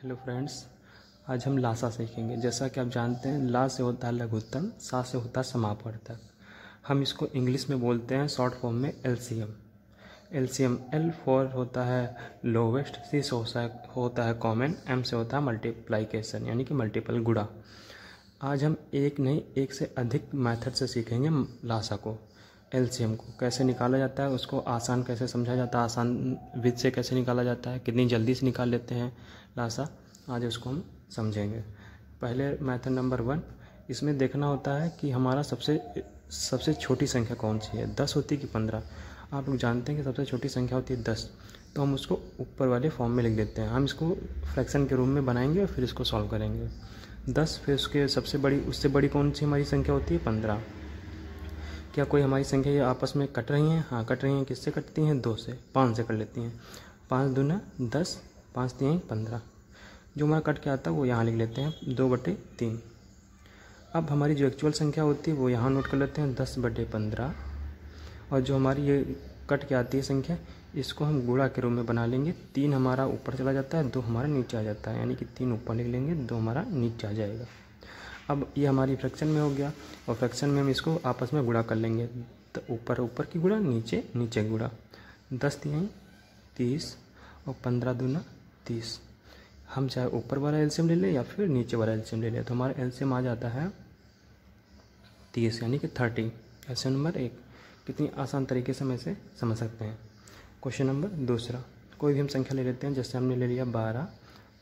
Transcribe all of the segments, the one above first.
Hello friends, आज हम लासा सीखेंगे। जैसा कि आप जानते हैं, ला से होता है लघुत्तम, सा से होता है समापवर्तक। हम इसको इंग्लिश में बोलते हैं शॉर्ट फॉर्म में एलसीएम। एलसीएम एल फॉर होता है लोवेस्ट, सी से होता है कॉमन, एम से होता है मल्टीप्लाइकेशन यानी कि मल्टीपल गुणा। आज हम एक नहीं एक से अधिक मेथड से सीखेंगे लासा को, एलसीएम को कैसे निकाला जाता है, उसको आसान कैसे समझा जाता है, आसान विधि से कैसे निकाला जाता है, कितनी जल्दी से निकाल लेते हैं लासा, आज उसको हम समझेंगे। पहले मेथड नंबर 1, इसमें देखना होता है कि हमारा सबसे छोटी संख्या कौन सी है, 10 होती है कि 15। आप लोग जानते हैं कि सबसे छोटी संख्या होती है 10, तो हम उसको ऊपर वाले फॉर्म में लिख देते हैं। हम इसको फ्रैक्शन के रूप में बनाएंगे और फिर इसको सॉल्व करेंगे। 10, फिर उसके उससे बड़ी कौन सी हमारी संख्या होती है, 15। क्या कोई हमारी संख्या ये आपस में कट रही हैं? हाँ, कट रही हैं। किससे कटती हैं? 2 से, 5 से कट लेती हैं। 5 दूना 10, 5 3 15। जो हमारा कट के आता है वो यहाँ लिख लेते हैं 2/3। अब हमारी जो एक्चुअल संख्या होती है वो यहाँ नोट कर लेते हैं 10/15। और जो हमारी ये कट के आती है संख्या, इसको हम गुणा के रूप में बना लेंगे। 3 हमारा ऊपर चला जाता है, 2 हमारा नीचे आ जाता है, यानी कि 3 ऊपर लिख लेंगे, 2 हमारा नीचे आ जाएगा। अब ये हमारी फ्रैक्शन में हो गया, और फ्रैक्शन में हम इसको आपस में गुणा कर लेंगे। तो ऊपर ऊपर की गुणा, नीचे नीचे गुणा। 10 3 30 और 15 दूना 30। हम चाहे ऊपर वाला एलसीएम ले लें या फिर नीचे वाला एलसीएम ले लें, तो हमारा एलसीएम आ जाता है 30 यानी कि 30। LCM number 1। कितनी आसान तरीके से हम इसे समझ सकते हैं। क्वेश्चन नंबर 2, कोई भी हम संख्या ले लेते हैं। जैसे हमने ले लिया 12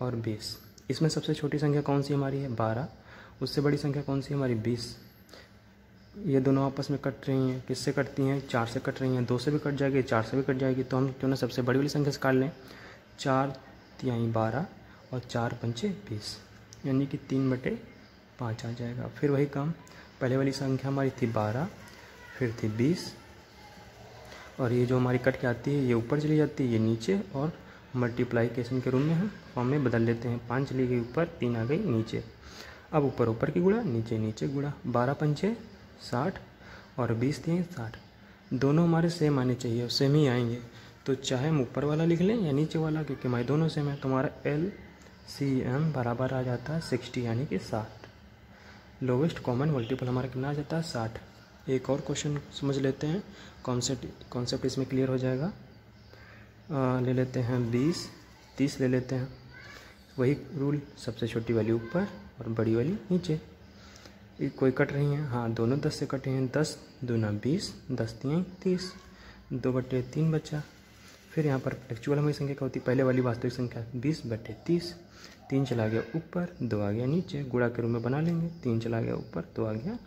और 20। इसमें सबसे छोटी संख्या कौन सी हमारी है? 12। उससे बड़ी संख्या कौन सी है हमारी? 20। ये दोनों आपस में कट रही हैं। किससे कटती हैं? 4 से कट रही हैं। 2 से भी कट जाएगी, 4 से भी कट जाएगी, तो हम क्यों ना सबसे बड़ी वाली संख्या से काट लें। 4 3 12 और 4 5 20, यानी कि 3/5 आ जाएगा। फिर वही काम, पहले वाली संख्या हमारी थी 12, फिर थी 20, और ये जो हमारी कट के आती है ये ऊपर चली जाती है, ये नीचे, और मल्टीप्लाइकेशन के रूप में हम फॉर्म में बदल लेते हैं। 5 चली गई ऊपर, 3 आ गई नीचे। अब ऊपर ऊपर की गुणा, नीचे नीचे गुणा। 12 5 60 और 20 3 60। दोनों हमारे सेम आने चाहिए, सेम ही आएंगे। तो चाहे हम ऊपर वाला लिख लें या नीचे वाला, क्योंकि हमारे दोनों सेम है, तो हमारा LCM बराबर आ जाता है 60 यानी कि 60। लोवेस्ट कॉमन मल्टीपल हमारा कितना आ जाता है? 60। एक और क्वेश्चन समझ लेते हैं, कॉन्सेप्ट इसमें क्लियर हो जाएगा। ले लेते हैं 20 30 ले लेते हैं। वही रूल, सबसे छोटी वाली ऊपर और बड़ी वाली नीचे। कोई कट रही हैं? हाँ, दोनों 10 से कटे हैं। 10 दूना 20, 10 3 30, 2/3 बचा। फिर यहाँ पर एक्चुअल हमारी संख्या क्या होती है? पहले वाली वास्तविक संख्या 20/30। 3 चला गया ऊपर, 2 आ गया नीचे। गुणा के रूप में बना लेंगे। 3 चला गया ऊपर, 2 आ गया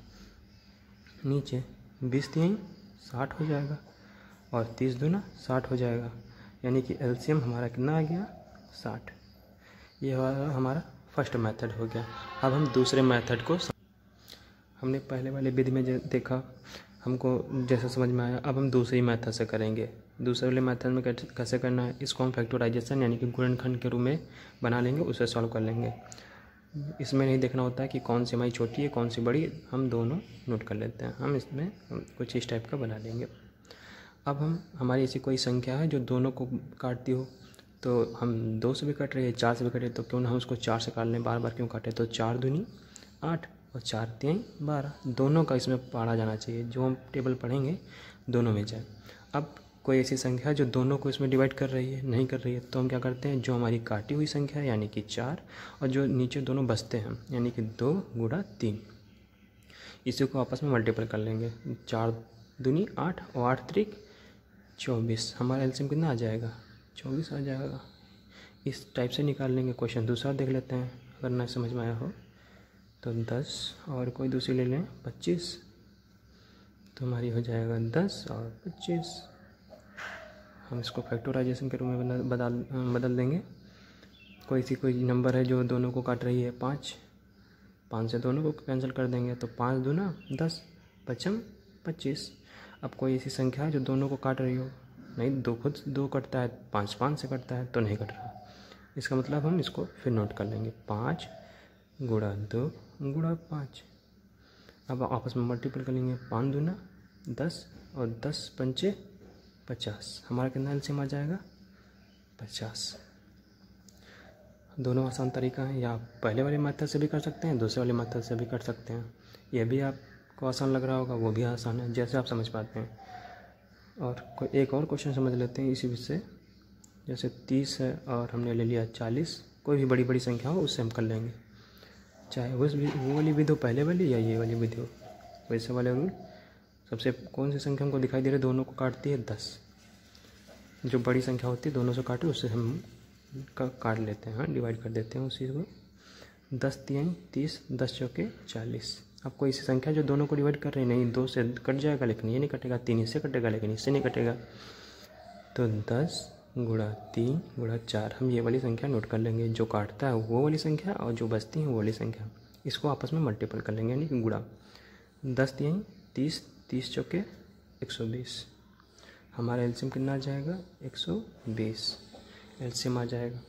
नीचे। 20 3 60 हो जाएगा, और 30 दूना 60 हो जाएगा, यानी कि एलसीएम हमारा कितना आ गया? 60। ये हमारा फर्स्ट मेथड हो गया। अब हम दूसरे मेथड को हमने पहले वाले विधि में जो देखा, हमको जैसा समझ में आया, अब हम दूसरी मेथड से करेंगे। दूसरे वाले मेथड में कैसे करना है, इसको हम फैक्टराइजेशन यानी कि गुणनखंड के रूप में बना लेंगे, उसे सॉल्व कर लेंगे। इसमें नहीं देखना होता है कि कौन सी हमारी छोटी है कौन सी बड़ी, हम दोनों नोट कर लेते हैं। हम इसमें कुछ इस टाइप का बना लेंगे। अब हमारी ऐसी कोई संख्या है जो दोनों को काटती हो, तो हम 2 से भी कट रही है, 4 से भी कट रही है, तो क्यों ना हम उसको 4 से काट लें, बार बार क्यों काटें। तो 4 दूनी 8 और 4 3 12, दोनों का इसमें पढ़ा जाना चाहिए। जो हम टेबल पढ़ेंगे दोनों में जाए। अब कोई ऐसी संख्या है जो दोनों को इसमें डिवाइड कर रही है, नहीं कर रही है, तो हम क्या करते हैं, जो हमारी काटी हुई संख्या है यानी कि 4, और जो नीचे दोनों बचते हैं यानी कि 2 गुणा 3, इसी को आपस में मल्टीपल कर लेंगे। 4 दूनी 8 और 8 3 24। हमारा एलसीएम कितना आ जाएगा? 24 आ जाएगा। इस टाइप से निकाल लेंगे। क्वेश्चन दूसरा देख लेते हैं, अगर ना समझ में आया हो तो 10 और कोई दूसरी ले लें 25, तो हमारी हो जाएगा 10 और 25। हम इसको फैक्टराइजेशन के रूप में बदल देंगे। कोई नंबर है जो दोनों को काट रही है, 5 से दोनों को कैंसिल कर देंगे, तो 5 दूना 10, 5 25। अब कोई ऐसी संख्या है जो दोनों को काट रही हो, नहीं, 2 खुद 2 कटता है, 5 से कटता है, तो नहीं कट रहा। इसका मतलब हम इसको फिर नोट कर लेंगे, 5 गुणा 2 गुणा 5। अब आपस में मल्टीपल कर लेंगे। 5 दूना 10 और 10 पंचे 50। हमारा कितना एलसीएम आ जाएगा? 50। दोनों आसान तरीका है, या आप पहले वाले मेथड से भी कर सकते हैं, दूसरे वाले मेथड से भी कर सकते हैं। ये भी आपको आसान लग रहा होगा, वो भी आसान है, जैसे आप समझ पाते हैं। और कोई एक और क्वेश्चन समझ लेते हैं इसी विषय। जैसे 30 है और हमने ले लिया 40, कोई भी बड़ी बड़ी संख्या हो उससे हम कर लेंगे, चाहे वो वाली विधि हो पहले वाली या ये वाली विधि हो। वैसे वाले रूल, सबसे कौन सी संख्या हमको दिखाई दे रही है दोनों को काटती है? 10। जो बड़ी संख्या होती है दोनों से काटे, उससे हम काट लेते हैं, हाँ, डिवाइड कर देते हैं उसी को। 10 तिहाई 30, 10 चौके 40। आपको इसी संख्या जो दोनों को डिवाइड कर रही नहीं, 2 से कट जाएगा लेकिन ये नहीं कटेगा, 3 इससे कटेगा लेकिन इससे नहीं कटेगा। तो 10 गुणा 3 गुणा 4, हम ये वाली संख्या नोट कर लेंगे। जो काटता है वो वाली संख्या और जो बचती है वो वाली संख्या, इसको आपस में मल्टीपल कर लेंगे, यानी कि गुणा। 10 तिहाई 30, 30 चौके 120। हमारा एलसीएम कितना आ जाएगा? 120 एलसीएम आ जाएगा।